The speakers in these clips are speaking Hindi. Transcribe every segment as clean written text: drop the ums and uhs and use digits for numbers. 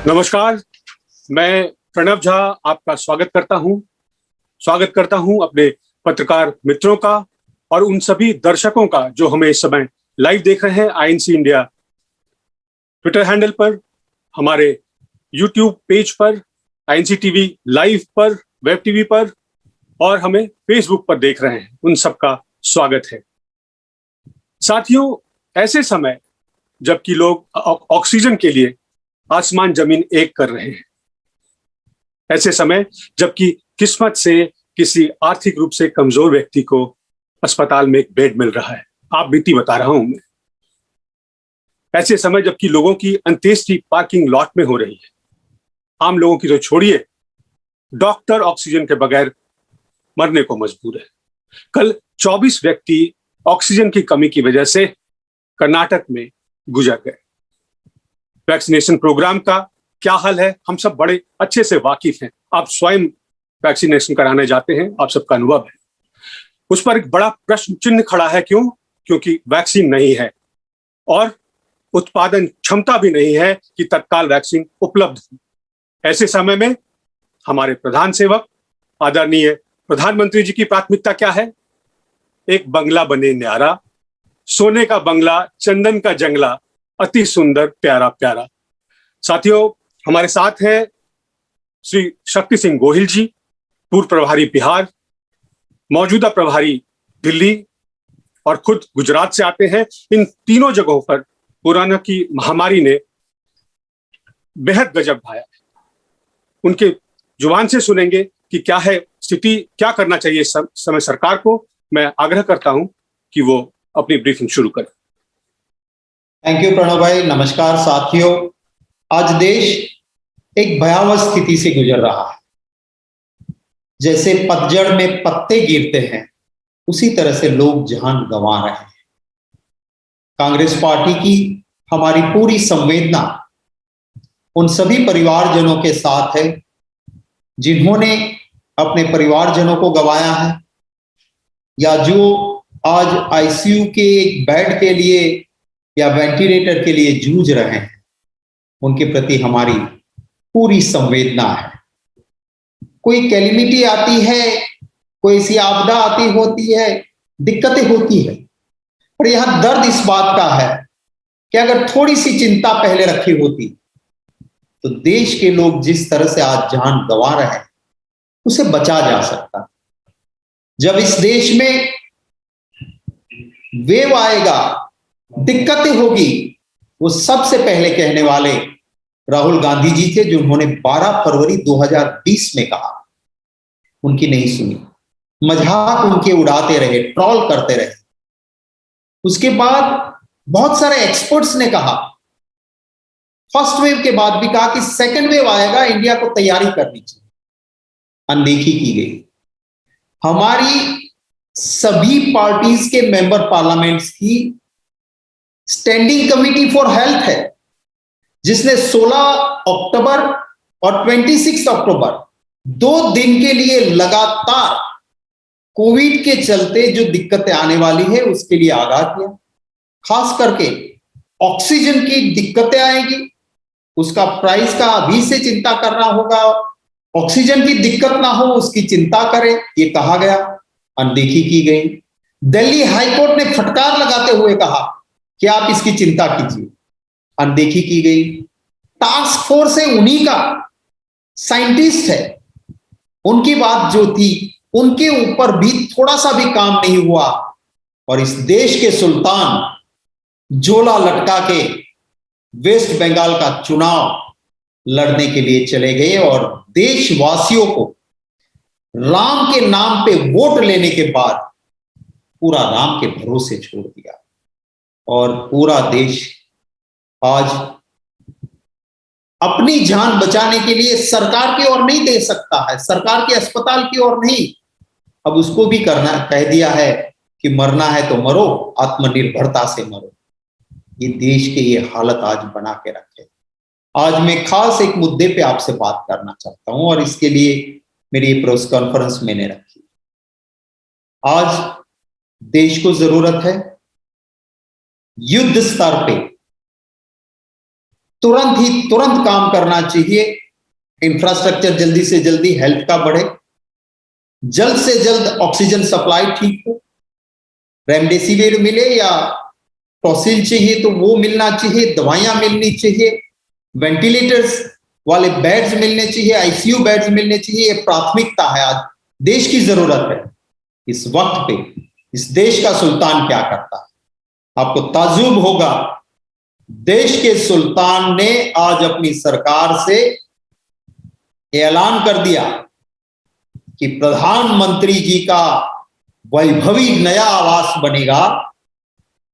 नमस्कार। मैं प्रणव झा आपका स्वागत करता हूं अपने पत्रकार मित्रों का और उन सभी दर्शकों का जो हमें इस समय लाइव देख रहे हैं आईएनसी इंडिया ट्विटर हैंडल पर, हमारे यूट्यूब पेज पर, आईएनसी टीवी लाइव पर, वेब टीवी पर और हमें फेसबुक पर देख रहे हैं। उन सबका स्वागत है। साथियों, ऐसे समय जबकि लोग ऑक्सीजन के लिए आसमान जमीन एक कर रहे हैं, ऐसे समय जबकि किस्मत से किसी आर्थिक रूप से कमजोर व्यक्ति को अस्पताल में एक बेड मिल रहा है, आप बीती बता रहा हूं मैं, ऐसे समय जबकि लोगों की अंत्येष्टि पार्किंग लॉट में हो रही है, आम लोगों की तो छोड़िए, डॉक्टर ऑक्सीजन के बगैर मरने को मजबूर है। कल 24 व्यक्ति ऑक्सीजन की कमी की वजह से कर्नाटक में गुजर गए। वैक्सीनेशन प्रोग्राम का क्या हाल है, हम सब बड़े अच्छे से वाकिफ हैं। आप स्वयं वैक्सीनेशन कराने जाते हैं, आप सबका अनुभव है। उस पर एक बड़ा प्रश्न चिन्ह खड़ा है। क्यों? क्योंकि वैक्सीन नहीं है और उत्पादन क्षमता भी नहीं है कि तत्काल वैक्सीन उपलब्ध हो। ऐसे समय में हमारे प्रधान सेवक आदरणीय प्रधानमंत्री जी की प्राथमिकता क्या है? एक बंगला बने न्यारा, सोने का बंगला, चंदन का जंगला, अति सुंदर प्यारा प्यारा। साथियों, हमारे साथ हैं श्री शक्ति सिंह गोहिल जी, पूर्व प्रभारी बिहार, मौजूदा प्रभारी दिल्ली और खुद गुजरात से आते हैं। इन तीनों जगहों पर कोरोना की महामारी ने बेहद गजब ढाया है। उनके जुबान से सुनेंगे कि क्या है स्थिति, क्या करना चाहिए इस समय सरकार को। मैं आग्रह करता हूं कि वो अपनी ब्रीफिंग शुरू करें। थैंक यू प्रणव भाई। नमस्कार साथियों, आज देश एक भयावह स्थिति से गुजर रहा है। जैसे पतझड़ में पत्ते गिरते हैं, उसी तरह से लोग जान गंवा रहे हैं। कांग्रेस पार्टी की हमारी पूरी संवेदना उन सभी परिवारजनों के साथ है जिन्होंने अपने परिवारजनों को गंवाया है या जो आज आईसीयू के एक बेड के लिए या वेंटिलेटर के लिए जूझ रहे हैं। उनके प्रति हमारी पूरी संवेदना है। कोई कैलिमिटी आती है, कोई ऐसी आपदा आती होती है, दिक्कतें होती है, और यहां दर्द इस बात का है कि अगर थोड़ी सी चिंता पहले रखी होती तो देश के लोग जिस तरह से आज जान गंवा रहे हैं उसे बचा जा सकता। जब इस देश में वेव आएगा, दिक्कतें होगी, वो सबसे पहले कहने वाले राहुल गांधी जी थे, जो उन्होंने 12 फरवरी 2020 में कहा। उनकी नहीं सुनी, मजाक उनके उड़ाते रहे, ट्रोल करते रहे। उसके बाद बहुत सारे एक्सपर्ट्स ने कहा, फर्स्ट वेव के बाद भी कहा कि सेकेंड वेव आएगा, इंडिया को तैयारी करनी चाहिए। अनदेखी की गई। हमारी सभी पार्टीज के मेंबर पार्लियामेंट्स की स्टैंडिंग कमिटी फॉर हेल्थ है, जिसने 16 अक्टूबर और 26 अक्टूबर 2 दिन के लिए लगातार कोविड के चलते जो दिक्कतें आने वाली है उसके लिए आगाह किया। खास करके ऑक्सीजन की दिक्कतें आएगी, उसका प्राइस का अभी से चिंता करना होगा। ऑक्सीजन की दिक्कत ना हो उसकी चिंता करें, ये कहा गया। अनदेखी की गई। दिल्ली हाईकोर्ट ने फटकार लगाते हुए कहा कि आप इसकी चिंता कीजिए, अनदेखी की गई। टास्क फोर्स है, उन्हीं का साइंटिस्ट है, उनकी बात जो थी उनके ऊपर भी थोड़ा सा भी काम नहीं हुआ और इस देश के सुल्तान झोला लटका के वेस्ट बंगाल का चुनाव लड़ने के लिए चले गए और देशवासियों को राम के नाम पे वोट लेने के बाद पूरा राम के भरोसे छोड़ दिया और पूरा देश आज अपनी जान बचाने के लिए सरकार की ओर नहीं दे सकता है, सरकार के अस्पताल की ओर नहीं, अब उसको भी करना कह दिया है कि मरना है तो मरो, आत्मनिर्भरता से मरो। ये देश के ये हालत आज बना के रखे। आज मैं खास एक मुद्दे पे आपसे बात करना चाहता हूं और इसके लिए मेरी ये प्रेस कॉन्फ्रेंस मैंने रखी। आज देश को जरूरत है युद्ध स्तर पे तुरंत काम करना चाहिए। इंफ्रास्ट्रक्चर जल्दी से जल्दी हेल्थ का बढ़े, जल्द से जल्द ऑक्सीजन सप्लाई ठीक हो, रेमडेसिविर मिले या टॉसिल चाहिए तो वो मिलना चाहिए, दवाइयां मिलनी चाहिए, वेंटिलेटर्स वाले बेड्स मिलने चाहिए, आईसीयू बेड्स मिलने चाहिए। ये प्राथमिकता है, आज देश की जरूरत है। इस वक्त पे इस देश का सुल्तान क्या करता है, आपको ताज्जुब होगा। देश के सुल्तान ने आज अपनी सरकार से ऐलान कर दिया कि प्रधानमंत्री जी का वैभवी नया आवास बनेगा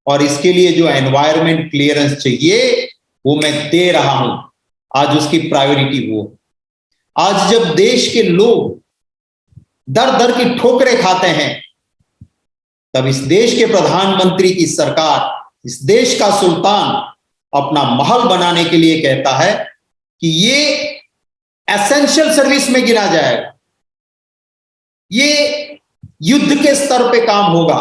और इसके लिए जो एनवायरमेंट क्लियरेंस चाहिए वो मैं दे रहा हूं। आज उसकी प्रायोरिटी वो। आज जब देश के लोग दर दर की ठोकरें खाते हैं, तब इस देश के प्रधानमंत्री की सरकार, इस देश का सुल्तान अपना महल बनाने के लिए कहता है कि ये एसेंशियल सर्विस में गिना जाएगा, ये युद्ध के स्तर पे काम होगा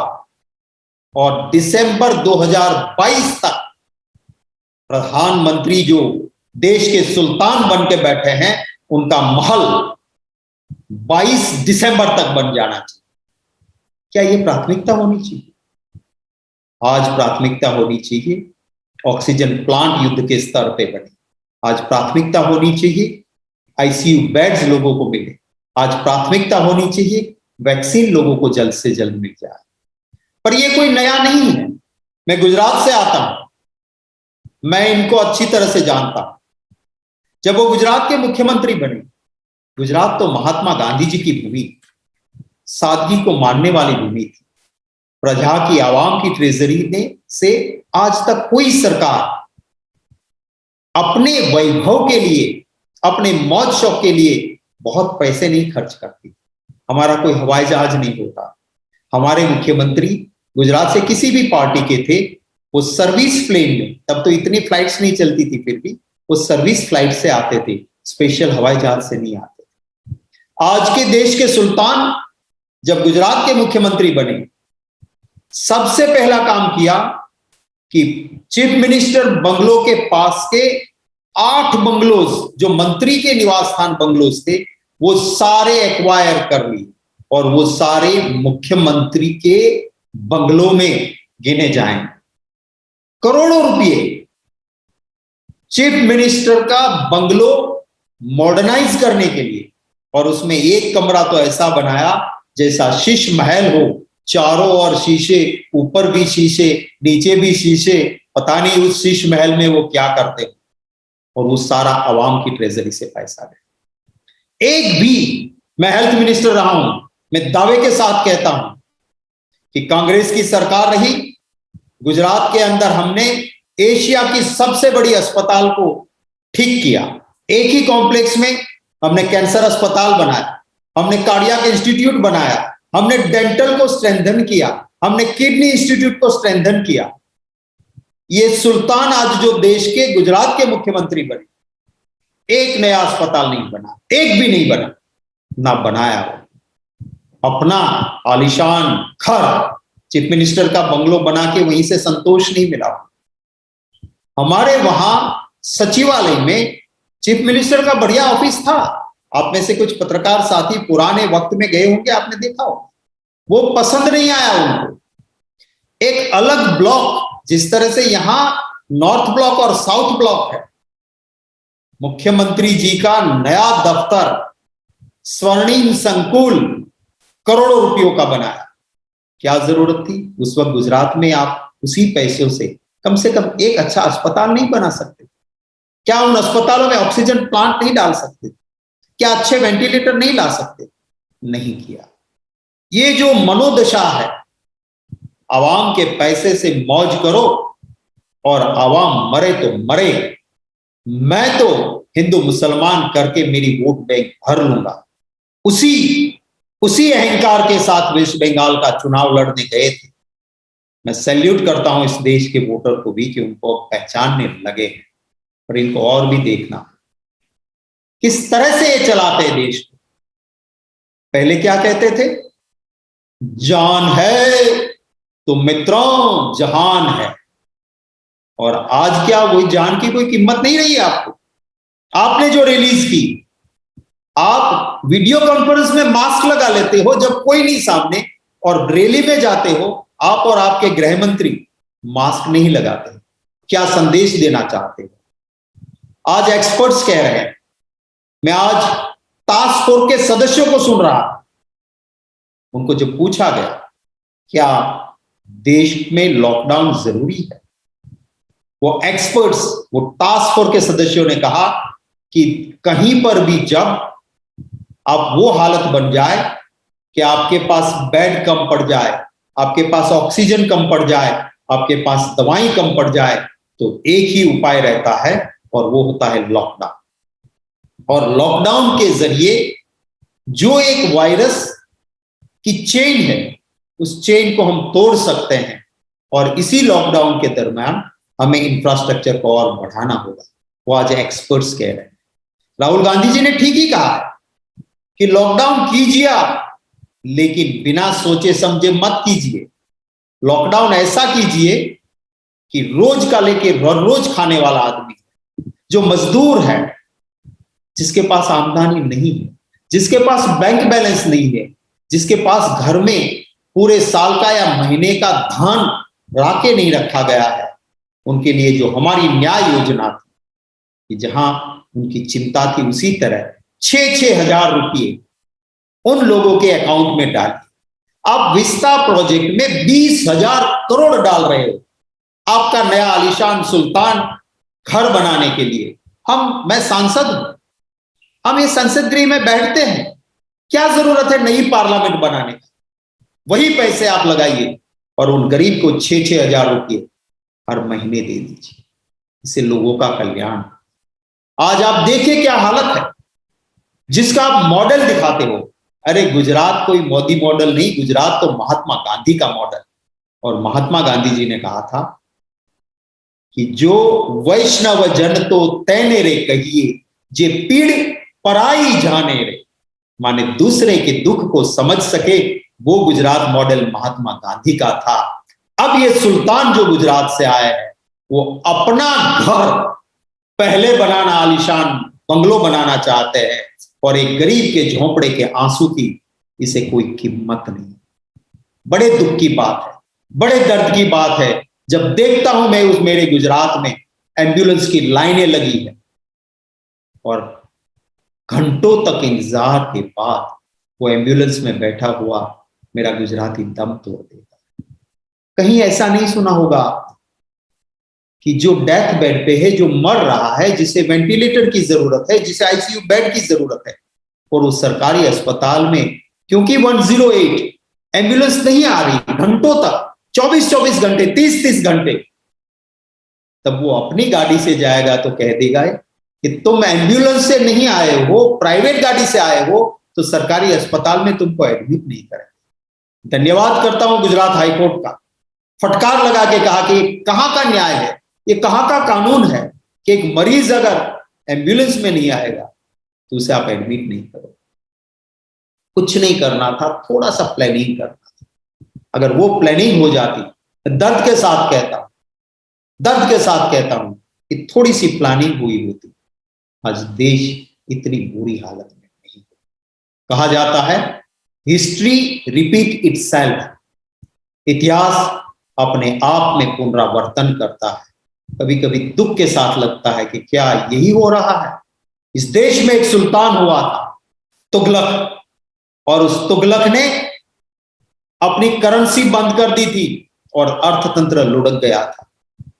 और दिसंबर 2022 तक प्रधानमंत्री जो देश के सुल्तान बन के बैठे हैं उनका महल 22 दिसंबर तक बन जाना चाहिए। क्या ये प्राथमिकता होनी चाहिए? आज प्राथमिकता होनी चाहिए ऑक्सीजन प्लांट युद्ध के स्तर पे बने। आज प्राथमिकता होनी चाहिए आईसीयू बेड्स लोगों को मिले। आज प्राथमिकता होनी चाहिए वैक्सीन लोगों को जल्द से जल्द मिल जाए। पर ये कोई नया नहीं है। मैं गुजरात से आता हूं, मैं इनको अच्छी तरह से जानता हूं। जब वो गुजरात के मुख्यमंत्री बने, गुजरात तो महात्मा गांधी जी की भूमि, सादगी को मानने वाली भूमि थी। प्रजा की, आवाम की ट्रेजरी ने से आज तक कोई सरकार अपने वैभव के लिए, अपने मौज शौक के लिए बहुत पैसे नहीं खर्च करती। हमारा कोई हवाई जहाज नहीं होता। हमारे मुख्यमंत्री गुजरात से किसी भी पार्टी के थे, वो सर्विस प्लेन में, तब तो इतनी फ्लाइट्स नहीं चलती थी, फिर भी वो सर्विस फ्लाइट से आते थे, स्पेशल हवाई जहाज से नहीं आते थे। आज के देश के सुल्तान जब गुजरात के मुख्यमंत्री बने, सबसे पहला काम किया कि चीफ मिनिस्टर बंगलो के पास के 8 बंगलोज जो मंत्री के निवास स्थान बंगलोज थे, वो सारे एक्वायर कर लिए और वो सारे मुख्यमंत्री के बंगलों में गिने जाएं। करोड़ों रुपए चीफ मिनिस्टर का बंगलो मॉडर्नाइज करने के लिए, और उसमें एक कमरा तो ऐसा बनाया जैसा शीश महल हो, चारों ओर शीशे, ऊपर भी शीशे, नीचे भी शीशे। पता नहीं उस शीश महल में वो क्या करते हैं, और वो सारा आवाम की ट्रेजरी से पैसा दे। एक भी, मैं हेल्थ मिनिस्टर रहा हूं, मैं दावे के साथ कहता हूं कि कांग्रेस की सरकार रही, गुजरात के अंदर हमने एशिया की सबसे बड़ी अस्पताल को ठीक किया। एक ही कॉम्प्लेक्स में हमने कैंसर अस्पताल बनाया, हमने कार्डियक इंस्टीट्यूट बनाया, हमने डेंटल को स्ट्रेंथन किया, हमने किडनी इंस्टीट्यूट को स्ट्रेंथन किया। ये सुल्तान आज जो देश के गुजरात के मुख्यमंत्री बने, एक नया अस्पताल नहीं बना, एक भी नहीं बना, ना बनाया। अपना आलीशान घर, चीफ मिनिस्टर का बंगलो बना के वहीं से संतोष नहीं मिला। हमारे वहां सचिवालय में चीफ मिनिस्टर का बढ़िया ऑफिस था। आप में से कुछ पत्रकार साथी पुराने वक्त में गए होंगे, आपने देखा हो। वो पसंद नहीं आया उनको। एक अलग ब्लॉक, जिस तरह से यहां नॉर्थ ब्लॉक और साउथ ब्लॉक है, मुख्यमंत्री जी का नया दफ्तर स्वर्णिम संकुल करोड़ों रुपयों का बनाया। क्या जरूरत थी? उस वक्त गुजरात में आप उसी पैसों से कम एक अच्छा अस्पताल नहीं बना सकते? क्या उन अस्पतालों में ऑक्सीजन प्लांट नहीं डाल सकते? क्या अच्छे वेंटिलेटर नहीं ला सकते? नहीं किया। ये जो मनोदशा है, आवाम के पैसे से मौज करो और आवाम मरे तो मरे, मैं तो हिंदू मुसलमान करके मेरी वोट बैंक भर लूंगा, उसी अहंकार के साथ वेस्ट बंगाल का चुनाव लड़ने गए थे। मैं सैल्यूट करता हूं इस देश के वोटर को भी कि उनको पहचानने लगे हैं, पर इनको और भी देखना किस तरह से ये चलाते हैं देश को। पहले क्या कहते थे? जान है तो मित्रों जहान है। और आज क्या वही जान की कोई कीमत नहीं रही है आपको? आपने जो रिलीज की, आप वीडियो कॉन्फ्रेंस में मास्क लगा लेते हो जब कोई नहीं सामने, और रैली में जाते हो आप और आपके गृह मंत्री मास्क नहीं लगाते। क्या संदेश देना चाहते हो? आज एक्सपर्ट्स कह रहे हैं, मैं आज टास्क फोर्स के सदस्यों को सुन रहा, उनको जब पूछा गया क्या देश में लॉकडाउन जरूरी है, वो एक्सपर्ट्स, वो टास्क फोर्स के सदस्यों ने कहा कि कहीं पर भी जब अब वो हालत बन जाए कि आपके पास बेड कम पड़ जाए, आपके पास ऑक्सीजन कम पड़ जाए, आपके पास दवाई कम पड़ जाए, तो एक ही उपाय रहता है और वो होता है लॉकडाउन। और लॉकडाउन के जरिए जो एक वायरस की चेन है, उस चेन को हम तोड़ सकते हैं। और इसी लॉकडाउन के दरमियान हमें इंफ्रास्ट्रक्चर को और बढ़ाना होगा, वो आज एक्सपर्ट्स कह रहे हैं। राहुल गांधी जी ने ठीक ही कहा है कि लॉकडाउन कीजिए आप, लेकिन बिना सोचे समझे मत कीजिए। लॉकडाउन ऐसा कीजिए कि रोज का लेके रोज खाने वाला आदमी, जो मजदूर है, जिसके पास आमदनी नहीं है, जिसके पास बैंक बैलेंस नहीं है, जिसके पास घर में पूरे साल का या महीने का धान राके नहीं रखा गया है, उनके लिए जो हमारी न्याय योजना थी, कि जहां उनकी चिंता थी, उसी तरह 6-6 हजार रुपये उन लोगों के अकाउंट में डालिए। आप विस्ता प्रोजेक्ट में 20,000 करोड़ डाल रहे हो आपका नया आलीशान सुल्तान घर बनाने के लिए। मैं सांसद हूं, हम ये संसद गृह में बैठते हैं, क्या जरूरत है नई पार्लियामेंट बनाने की? वही पैसे आप लगाइए और उन गरीब को 6-6 हजार रुपये हर महीने दे दीजिए, इससे लोगों का कल्याण। आज आप देखिए क्या हालत है, जिसका आप मॉडल दिखाते हो। अरे गुजरात कोई मोदी मॉडल नहीं, गुजरात तो महात्मा गांधी का मॉडल। और महात्मा गांधी जी ने कहा था कि जो वैष्णव जन तो तैने रे कहिए, जे पीड़ पराई जाने रे, माने दूसरे के दुख को समझ सके, वो गुजरात मॉडल महात्मा गांधी का था। अब ये सुल्तान जो गुजरात से आए हैं, वो अपना घर पहले बनाना, आलीशान बंगलो बनाना चाहते हैं, और एक गरीब के झोंपड़े के आंसू की इसे कोई कीमत नहीं। बड़े दुख की बात है, बड़े दर्द की बात है जब देखता हूं मैं उस मेरे गुजरात में एम्बुलेंस की लाइनें लगी है और घंटों तक इंतजार के बाद वो एम्बुलेंस में बैठा हुआ मेरा गुजराती दम तोड़ देता है। कहीं ऐसा नहीं सुना होगा कि जो डेथ बेड पे है, जो मर रहा है, जिसे वेंटिलेटर की जरूरत है, जिसे आईसीयू बेड की जरूरत है, और उस सरकारी अस्पताल में क्योंकि 108 एम्बुलेंस नहीं आ रही घंटों तक, 24-24 घंटे, 30-30 घंटे, तब वो अपनी गाड़ी से जाएगा तो कह देगा कि तुम एम्बुलेंस से नहीं आए हो, प्राइवेट गाड़ी से आए हो, तो सरकारी अस्पताल में तुमको एडमिट नहीं करेंगे। धन्यवाद करता हूं गुजरात हाईकोर्ट का, फटकार लगा के कहा कि कहां का न्याय है, ये कहां का कानून है कि एक मरीज अगर एम्बुलेंस में नहीं आएगा तो उसे आप एडमिट नहीं करो। कुछ नहीं करना था, थोड़ा सा प्लानिंग करना था। अगर वो प्लानिंग हो जाती, दर्द के साथ कहता हूं कि थोड़ी सी प्लानिंग हुई होती, आज देश इतनी बुरी हालत में नहीं। कहा जाता है हिस्ट्री रिपीट इटसेल्फ, इतिहास अपने आप में पुनरावर्तन करता है। कभी कभी दुख के साथ लगता है कि क्या यही हो रहा है। इस देश में एक सुल्तान हुआ था, तुगलक, और उस तुगलक ने अपनी करेंसी बंद कर दी थी और अर्थतंत्र लुढ़क गया था।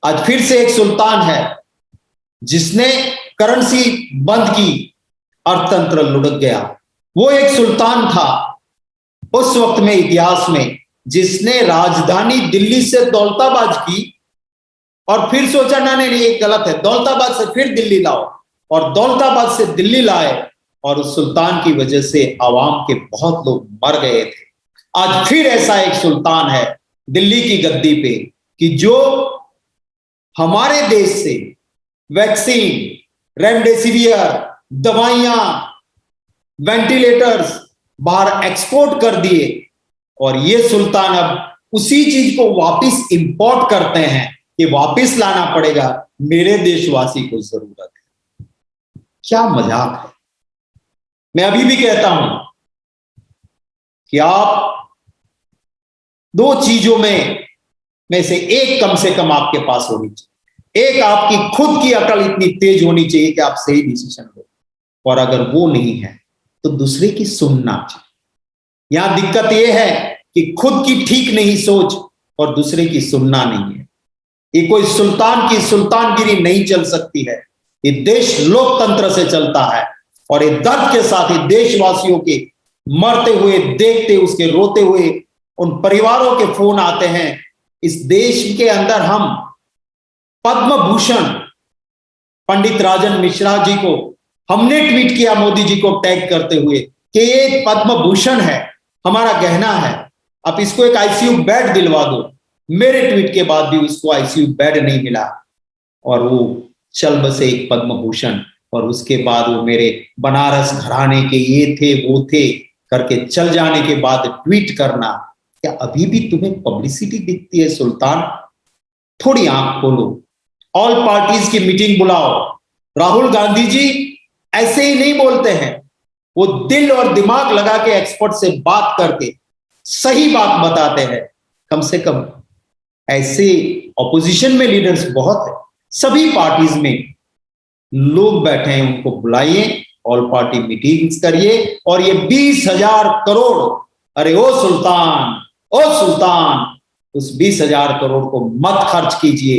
आज फिर से एक सुल्तान है जिसने करेंसी बंद की, अर्थतंत्र लुढ़क गया। वो एक सुल्तान था उस वक्त में इतिहास में जिसने राजधानी दिल्ली से दौलताबाद की और फिर सोचा ना नहीं ये गलत है, दौलताबाद से फिर दिल्ली लाओ, और दौलताबाद से दिल्ली लाए, और उस सुल्तान की वजह से आवाम के बहुत लोग मर गए थे। आज फिर ऐसा एक सुल्तान है दिल्ली की गद्दी पे कि जो हमारे देश से वैक्सीन, रेमडेसिवियर, दवाइयां, वेंटिलेटर्स बाहर एक्सपोर्ट कर दिए, और ये सुल्तान अब उसी चीज को वापस इंपोर्ट करते हैं कि वापस लाना पड़ेगा, मेरे देशवासी को जरूरत है। क्या मजाक है। मैं अभी भी कहता हूं कि आप दो चीजों में से एक कम से कम आपके पास होनी चाहिए। एक, आपकी खुद की अकल इतनी तेज होनी चाहिए कि आप सही डिसीजन लो, और अगर वो नहीं है तो दूसरे की सुनना चाहिए। यहां दिक्कत यह है कि खुद की ठीक नहीं सोच और दूसरे की सुनना नहीं है। ये कोई सुल्तान की सुल्तानगिरी नहीं चल सकती है। ये देश लोकतंत्र से चलता है, और ये दर्द के साथ ही देशवासियों के मरते हुए देखते, उसके रोते हुए उन परिवारों के फोन आते हैं। इस देश के अंदर हम पद्म भूषण पंडित राजन मिश्रा जी को हमने ट्वीट किया मोदी जी को टैग करते हुए कि ये पद्म भूषण है, हमारा गहना है, आप इसको एक आईसीयू बेड दिलवा दो। मेरे ट्वीट के बाद भी उसको आईसीयू बेड नहीं मिला, और वो चल बसे एक पद्म भूषण, और उसके बाद वो मेरे बनारस घराने के ये थे वो थे करके चल जाने के बाद ट्वीट करना। क्या अभी भी तुम्हें पब्लिसिटी दिखती है सुल्तान? थोड़ी आंख खोलो, ऑल पार्टीज की मीटिंग बुलाओ। राहुल गांधी जी ऐसे ही नहीं बोलते हैं, वो दिल और दिमाग लगा के एक्सपर्ट से बात करके सही बात बताते हैं। कम से कम ऐसे ऑपोजिशन में लीडर्स बहुत है, सभी पार्टीज में लोग बैठे हैं, उनको बुलाइए, ऑल पार्टी मीटिंग्स करिए, और ये 20,000 करोड़, अरे ओ सुल्तान, ओ सुल्तान, उस 20,000 करोड़ को मत खर्च कीजिए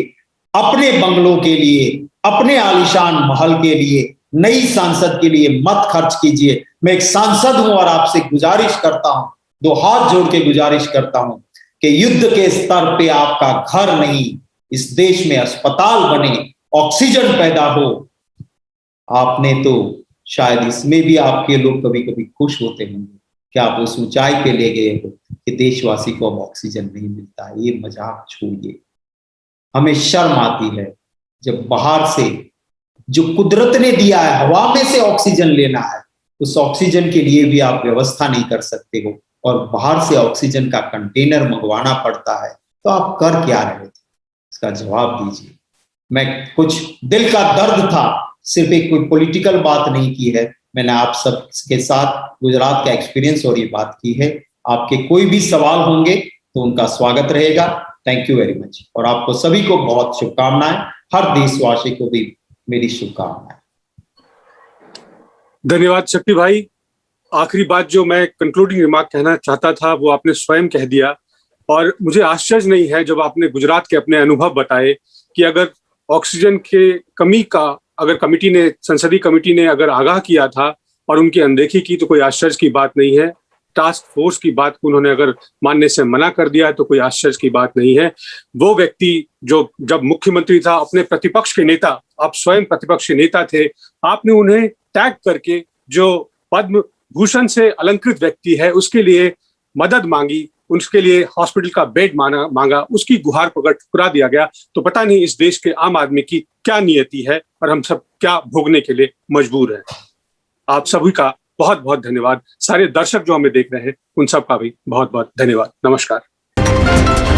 अपने बंगलों के लिए, अपने आलीशान महल के लिए, नई सांसद के लिए मत खर्च कीजिए। मैं एक सांसद हूं और आपसे गुजारिश करता हूं, दो हाथ जोड़ के गुजारिश करता हूं कि युद्ध के स्तर पे आपका घर नहीं, इस देश में अस्पताल बने, ऑक्सीजन पैदा हो। आपने तो शायद इसमें भी आपके लोग कभी कभी खुश होते होंगे कि आप उस ऊंचाई पे ले गए हो कि देशवासी को अब ऑक्सीजन नहीं मिलता। ये मजाक छोड़िए। हमें शर्म आती है जब बाहर से जो कुदरत ने दिया है, हवा में से ऑक्सीजन लेना है, उस ऑक्सीजन के लिए भी आप व्यवस्था नहीं कर सकते हो, और बाहर से ऑक्सीजन का कंटेनर मंगवाना पड़ता है। तो आप कर क्या रहे थे? इसका जवाब दीजिए। मैं कुछ दिल का दर्द था, सिर्फ एक कोई पॉलिटिकल बात नहीं की है, मैंने आप सब के साथ गुजरात का एक्सपीरियंस और ये बात की है। आपके कोई भी सवाल होंगे तो उनका स्वागत रहेगा। थैंक यू वेरी मच, और आपको सभी को बहुत शुभकामनाएं, हर देशवासी को भी मेरी शुभकामनाएं। धन्यवाद शक्ति भाई। आखिरी बात जो मैं कंक्लूडिंग रिमार्क कहना चाहता था वो आपने स्वयं कह दिया, और मुझे आश्चर्य नहीं है जब आपने गुजरात के अपने अनुभव बताए कि अगर ऑक्सीजन के कमी का अगर कमेटी ने, संसदीय कमेटी ने अगर आगाह किया था और उनकी अनदेखी की तो कोई आश्चर्य की बात नहीं है। टास्क फोर्स की बात को उन्होंने अगर मानने से मना कर दिया तो कोई आश्चर्य की बात नहीं है। वो व्यक्ति जो जब मुख्यमंत्री था, अपने प्रतिपक्ष के नेता, आप स्वयं प्रतिपक्ष के नेता थे, आपने उन्हें टैग करके जो पद्म भूषण से अलंकृत व्यक्ति है उसके लिए मदद मांगी, उसके लिए हॉस्पिटल का बेड मांगा, उसकी गुहार पर ठुकरा दिया गया। तो पता नहीं इस देश के आम आदमी की क्या नियति है और हम सब क्या भोगने के लिए मजबूर हैं। आप सभी का बहुत बहुत धन्यवाद। सारे दर्शक जो हमें देख रहे हैं उन सब का भी बहुत बहुत धन्यवाद। नमस्कार।